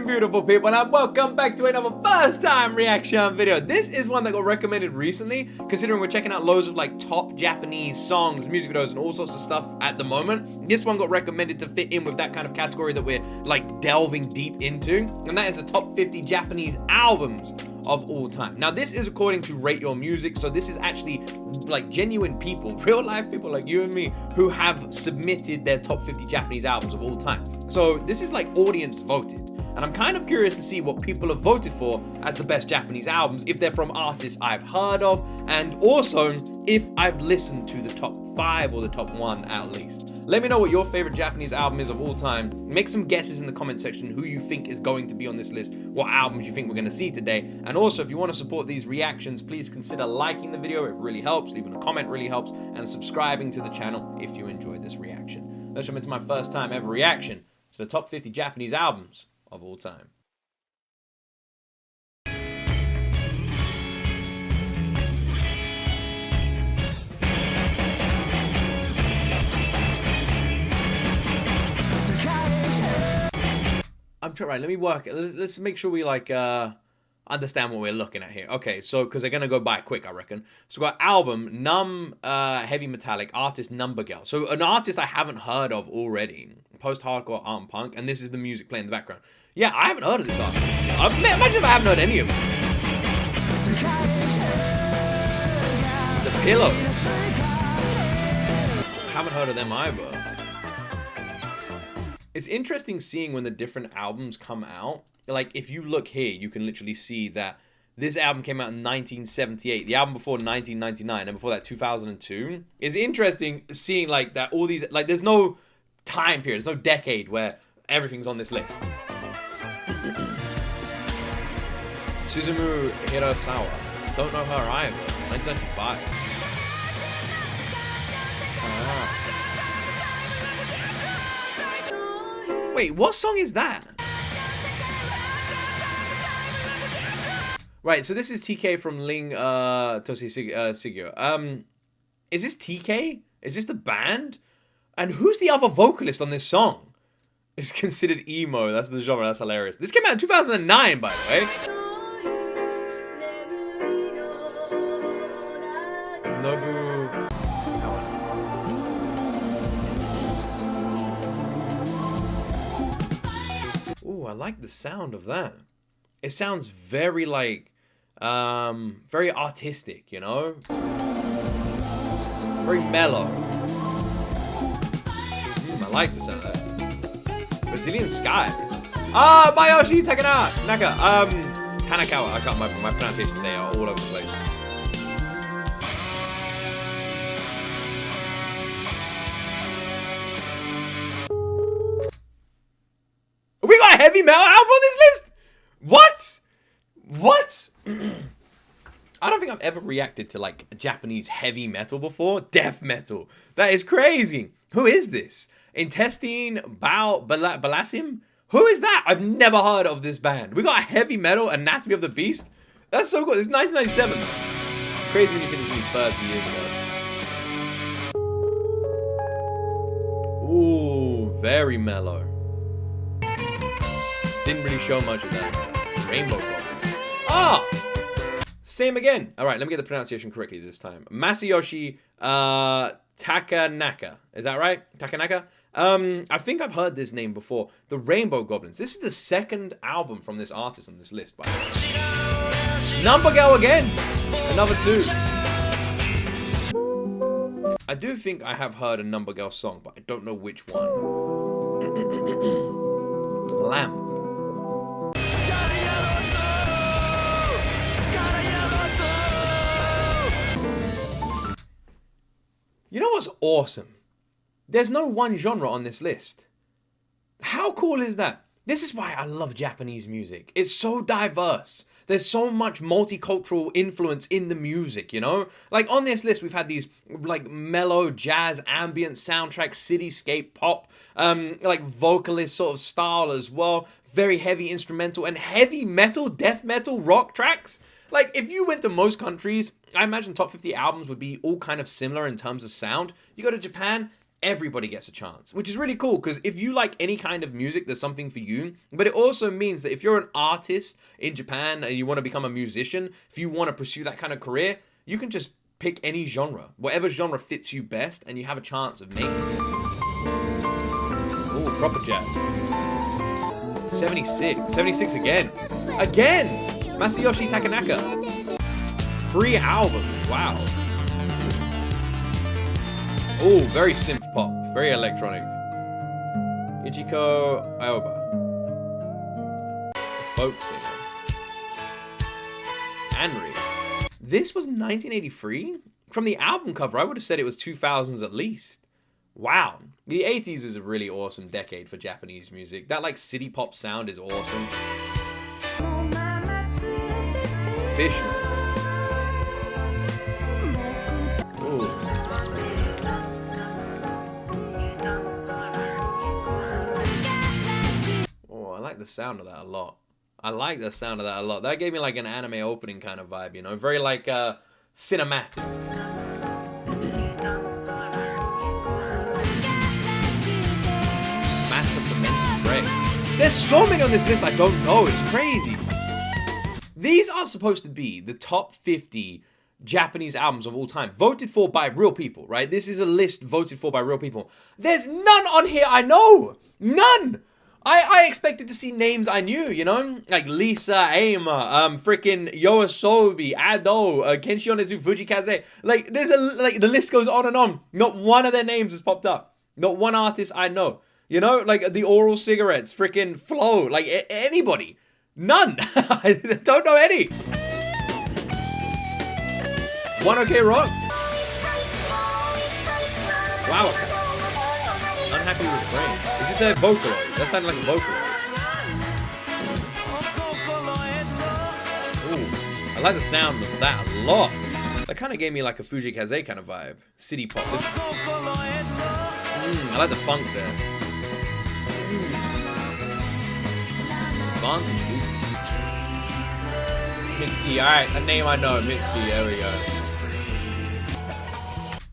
beautiful people, and welcome back to another first time reaction video. This is one that got recommended recently, considering we're checking out loads of like top Japanese songs, music videos, and all sorts of stuff at the moment. This one got recommended to fit in with that kind of category that we're like delving deep into, and that is the top 50 Japanese albums of all time. Now this is according to Rate Your Music, so this is actually like genuine people, real life people like you and me, who have submitted their top 50 Japanese albums of all time. So this is like audience voted, and I'm kind of curious to see what people have voted for as the best Japanese albums, if they're from artists I've heard of, and also if I've listened to the top 5 or the top 1 at least. Let me know what your favorite Japanese album is of all time. Make some guesses in the comment section who you think is going to be on this list, what albums you think we're going to see today. And also, if you want to support these reactions, please consider liking the video. It really helps. Leaving a comment really helps. And subscribing to the channel if you enjoyed this reaction. Let's jump into my first time ever reaction to the top 50 Japanese albums of all time. Right, let me work. Let's make sure we like understand what we're looking at here. Okay, so because they're gonna go by quick, I reckon. So we got album heavy metallic, artist Number Girl. So an artist I haven't heard of already. Post-hardcore art and punk, and this is the music playing in the background. Yeah, I haven't heard of this artist. Imagine if I haven't heard any of them. The Pillows. Haven't heard of them either. It's interesting seeing when the different albums come out. Like, if you look here, you can literally see that this album came out in 1978. The album before 1999, and before that 2002. It's interesting seeing like that all these, like there's no time period, there's no decade where everything's on this list. Suzumu Hirasawa. Don't know her either. 1995. Wait, what song is that? Right, so this is TK from Ling Toshi Sigyo. Is this TK? Is this the band? And who's the other vocalist on this song? It's considered emo. That's the genre. That's hilarious. This came out in 2009, by the way. Nobu. Ooh, I like the sound of that. It sounds very like, very artistic, you know? Very mellow. I like the sound of that. Brazilian Skies. Ah, Mayoshi Naka. Tanakawa. I can't, my pronunciations today are all over the place. We got a heavy metal album on this list? What? What? I don't think I've ever reacted to like Japanese heavy metal before. Death metal. That is crazy. Who is this? Intestine Balasim? Who is that? I've never heard of this band. We got a heavy metal Anatomy of the Beast. That's so good. It's 1997. It's crazy when you think this is 30 years ago. Ooh, very mellow. Didn't really show much of that. Rainbow Goblin. Ah! Same again. Alright, let me get the pronunciation correctly this time. Masayoshi Takanaka. Is that right? Takanaka? I think I've heard this name before. The Rainbow Goblins. This is the second album from this artist on this list, by the way. Number Girl again! Another 2. I do think I have heard a Number Girl song, but I don't know which one. Lamp. You know what's awesome? There's no one genre on this list. How cool is that? This is why I love Japanese music. It's so diverse. There's so much multicultural influence in the music, you know? Like on this list, we've had these like mellow jazz, ambient soundtrack, cityscape pop, like vocalist sort of style as well. Very heavy instrumental and heavy metal, death metal, rock tracks. Like, if you went to most countries, I imagine top 50 albums would be all kind of similar in terms of sound. You go to Japan, everybody gets a chance, which is really cool because if you like any kind of music, there's something for you. But it also means that if you're an artist in Japan and you want to become a musician, if you want to pursue that kind of career, you can just pick any genre, whatever genre fits you best, and you have a chance of making it. Ooh, proper jazz. 76 again. Masayoshi Takanaka. 3 albums, wow. Oh, very synth pop, very electronic. Ichiko Aoba, a folk singer. Anri. This was 1983? From the album cover, I would have said it was 2000s at least. Wow. The 80s is a really awesome decade for Japanese music. That like city pop sound is awesome. Fishmans. Ooh. Oh, I like the sound of that a lot. That gave me like an anime opening kind of vibe, you know? Very like cinematic. Massive Fermented Bread. There's so many on this list I don't know. It's crazy. These are supposed to be the top 50 Japanese albums of all time, voted for by real people, right? This is a list voted for by real people. There's none on here I know. None. I expected to see names I knew, you know? Like Lisa, Aima, freaking Yoasobi, Ado, Kenshi Yonezu, Fuji, Kaze. Like, the list goes on and on. Not one of their names has popped up. Not one artist I know. You know, like the Oral Cigarettes, freaking Flow, like anybody. None. I don't know any. One OK Rock. Wow. Unhappy Refrain. Is this a Vocaloid? That sounded like a Vocaloid. Ooh, I like the sound of that a lot. That kind of gave me like a Fuji Kaze kind of vibe. City pop. I like the funk there. Vantage Lucy. Mitsuki, alright, a name I know. Mitsuki, there we go.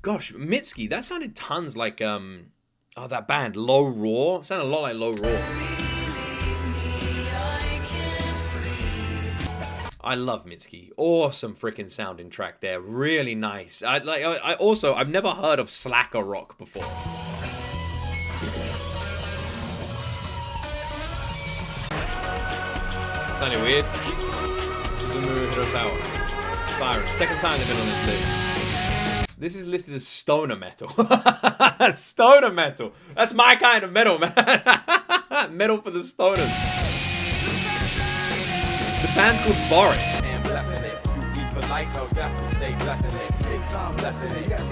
Gosh, Mitsuki, that sounded tons like oh, that band, Low Roar. It sounded a lot like Low Roar. I love Mitsuki. Awesome freaking sounding track there. Really nice. I've never heard of slacker rock before. Sounded weird. Suzumu Hirosawa. Siren. Second time they've been on this list. This is listed as stoner metal. Stoner metal. That's my kind of metal, man. Metal for the stoners. The band's called Boris.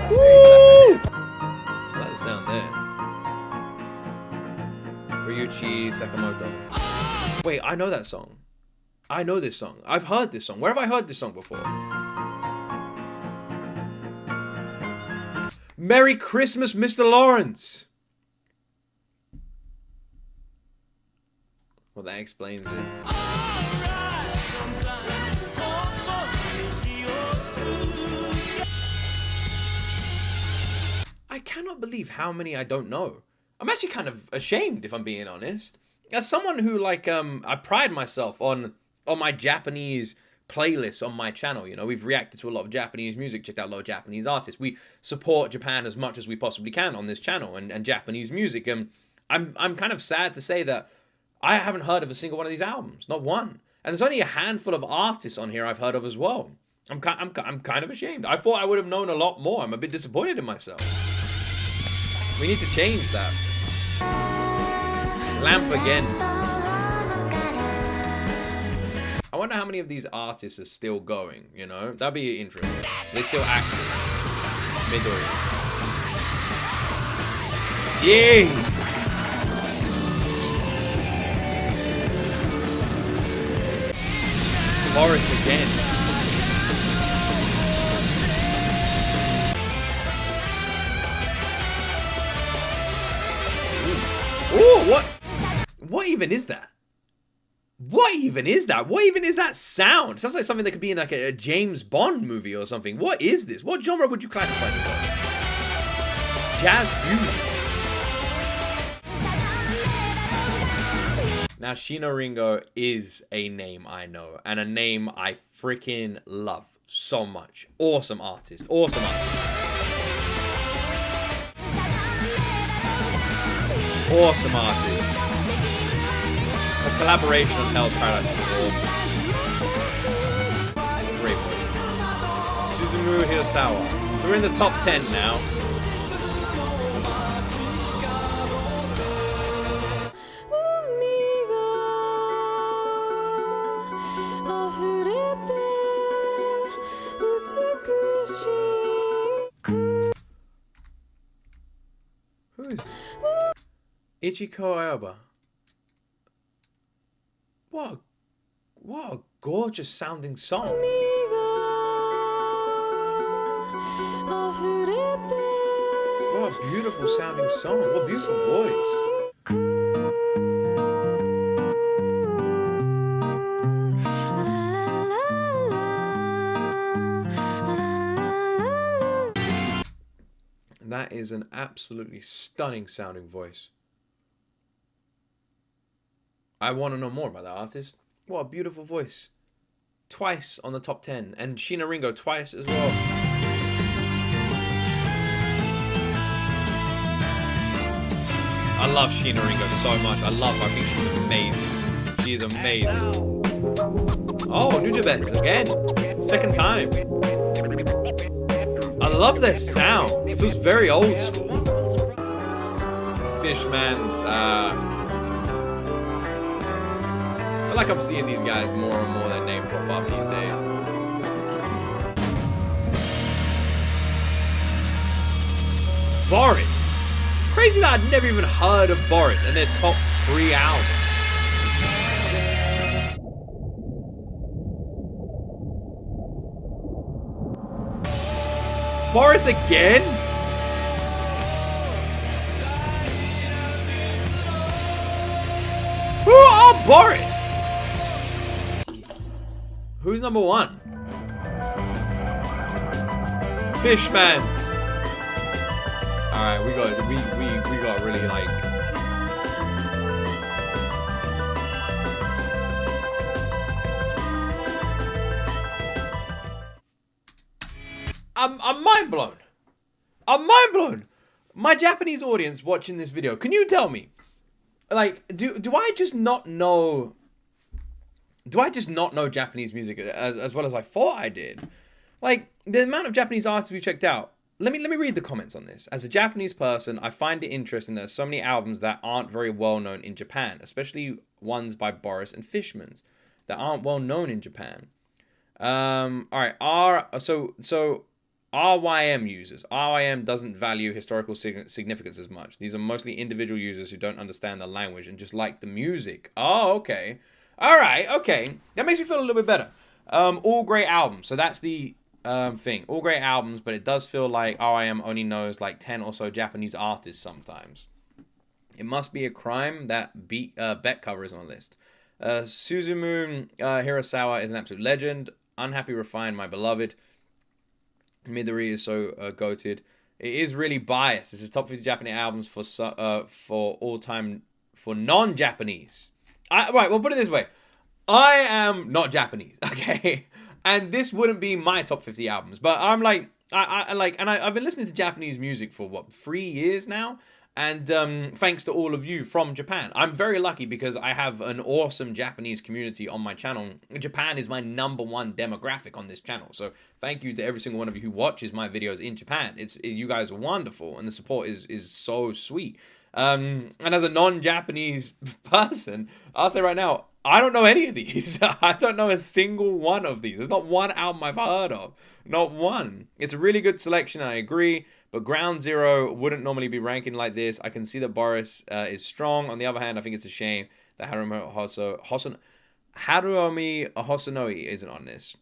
Woo! I like the sound there. Ryuichi Sakamoto. Wait, I know that song. I know this song. I've heard this song. Where have I heard this song before? Merry Christmas, Mr. Lawrence. Well, that explains it. I cannot believe how many I don't know. I'm actually kind of ashamed, if I'm being honest. As someone who, like, I pride myself on my Japanese playlists on my channel. You know, we've reacted to a lot of Japanese music, checked out a lot of Japanese artists. We support Japan as much as we possibly can on this channel and Japanese music. And I'm kind of sad to say that I haven't heard of a single one of these albums, not one. And there's only a handful of artists on here I've heard of as well. I'm kind of ashamed. I thought I would have known a lot more. I'm a bit disappointed in myself. We need to change that. Lamp again. I wonder how many of these artists are still going, you know? That'd be interesting. They're still active. Midori. Jeez! Boris again. Ooh, what? What even is that? What even is that? What even is that sound? Sounds like something that could be in like a James Bond movie or something. What is this? What genre would you classify this as? jazz fusion. Now, Shino Ringo is a name I know, and a name I freaking love so much. Awesome artist. Awesome artist. Awesome artist. The collaboration of Hell's Paradise was awesome. Great voice. Suzumu Hirasawa. So we're in the top 10 now. Who is it? Ichiko Aoba. What a gorgeous sounding song. What a beautiful sounding song. What a beautiful voice. That is an absolutely stunning sounding voice. I want to know more about that artist. What a beautiful voice. Twice on the top 10. And Shino Ringo twice as well. I love Shino Ringo so much. I love her. I think she's amazing. She is amazing. Oh, Nujabes again. Second time. I love their sound. It feels very old school. Fishman's, I feel like I'm seeing these guys more and more that name pop up these days. Boris. Crazy that I'd never even heard of Boris and their top 3 albums. Boris again? Who are Boris? Who's number 1? Fishmans. Alright, we got really like I'm mind blown. I'm mind blown. My Japanese audience watching this video, can you tell me, like, do I just not know? Do I just not know Japanese music as well as I thought I did? Like, the amount of Japanese artists we've checked out. Let me read the comments on this. As a Japanese person, I find it interesting that there's so many albums that aren't very well known in Japan, especially ones by Boris and Fishmans that aren't well known in Japan. All right. So RYM users. RYM doesn't value historical significance as much. These are mostly individual users who don't understand the language and just like the music. Oh, okay. All right. Okay. That makes me feel a little bit better. All great albums. So that's the thing. All great albums, but it does feel like RIM only knows like 10 or so Japanese artists sometimes. It must be a crime that Bet Cover is on the list. Suzumu Hirasawa is an absolute legend. Unhappy Refined, my beloved. Midori is so goated. It is really biased. This is top 50 Japanese albums for all time for non-Japanese. Right, well, put it this way. I am not Japanese, okay? And this wouldn't be my top 50 albums, but I'm like, I've been listening to Japanese music for what, 3 years now? And thanks to all of you from Japan. I'm very lucky because I have an awesome Japanese community on my channel. Japan is my #1 demographic on this channel. So thank you to every single one of you who watches my videos in Japan. You guys are wonderful, and the support is so sweet. And as a non-Japanese person, I'll say right now, I don't know any of these. I don't know a single one of these. There's not one album I've heard of. Not one. It's a really good selection, I agree. But Ground Zero wouldn't normally be ranking like this. I can see that Boris is strong. On the other hand, I think it's a shame that Haruomi Hosonoe isn't on this.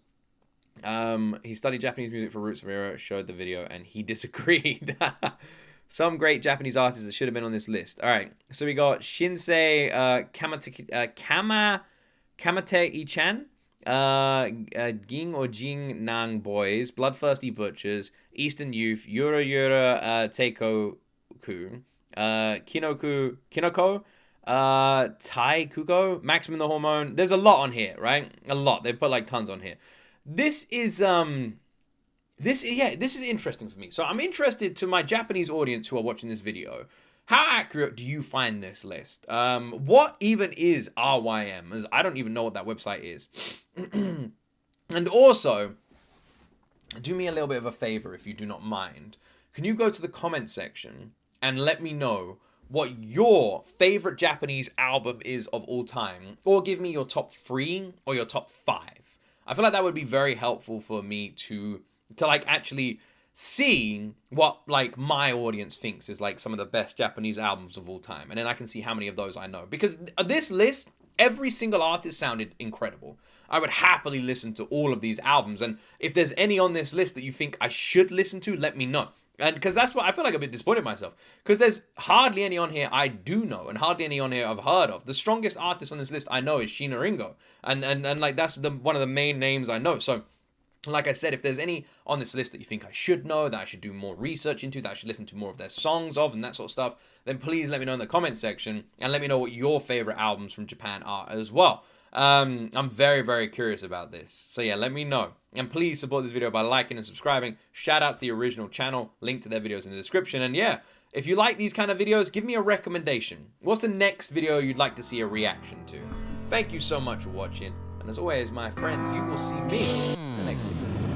He studied Japanese music for Roots of Era, showed the video, and he disagreed. Some great Japanese artists that should have been on this list. All right, so we got Shinsei Kamatei-chan, Ging or Jing Nang Boys, Bloodthirsty Butchers, Eastern Youth, Yura Teiko Kinoko, Kinoko, Tai Kuko, Maximum the Hormone. There's a lot on here, right? A lot. They put like tons on here. This is this is interesting for me. So I'm interested to my Japanese audience who are watching this video. How accurate do you find this list? What even is RYM? As I don't even know what that website is. And also, do me a little bit of a favor if you do not mind. Can you go to the comment section and let me know what your favorite Japanese album is of all time, or give me your top 3 or your top 5. I feel like that would be very helpful for me to like actually see what like my audience thinks is like some of the best Japanese albums of all time, and then I can see how many of those I know, because this list, every single artist sounded incredible. I would happily listen to all of these albums, and if there's any on this list that you think I should listen to, let me know. And because that's what I feel like, a bit disappointed in myself, because there's hardly any on here I do know, and hardly any on here I've heard of. The strongest artist on this list I know is Sheena Ringo, and like that's one of the main names I know. So like I said, if there's any on this list that you think I should know, that I should do more research into, that I should listen to more of their songs of, and that sort of stuff, then please let me know in the comment section, and let me know what your favorite albums from Japan are as well. I'm very, very curious about this. So yeah, let me know. And please support this video by liking and subscribing. Shout out to the original channel. Link to their videos in the description. And yeah, if you like these kind of videos, give me a recommendation. What's the next video you'd like to see a reaction to? Thank you so much for watching. And as always, my friends, you will see me in the next video.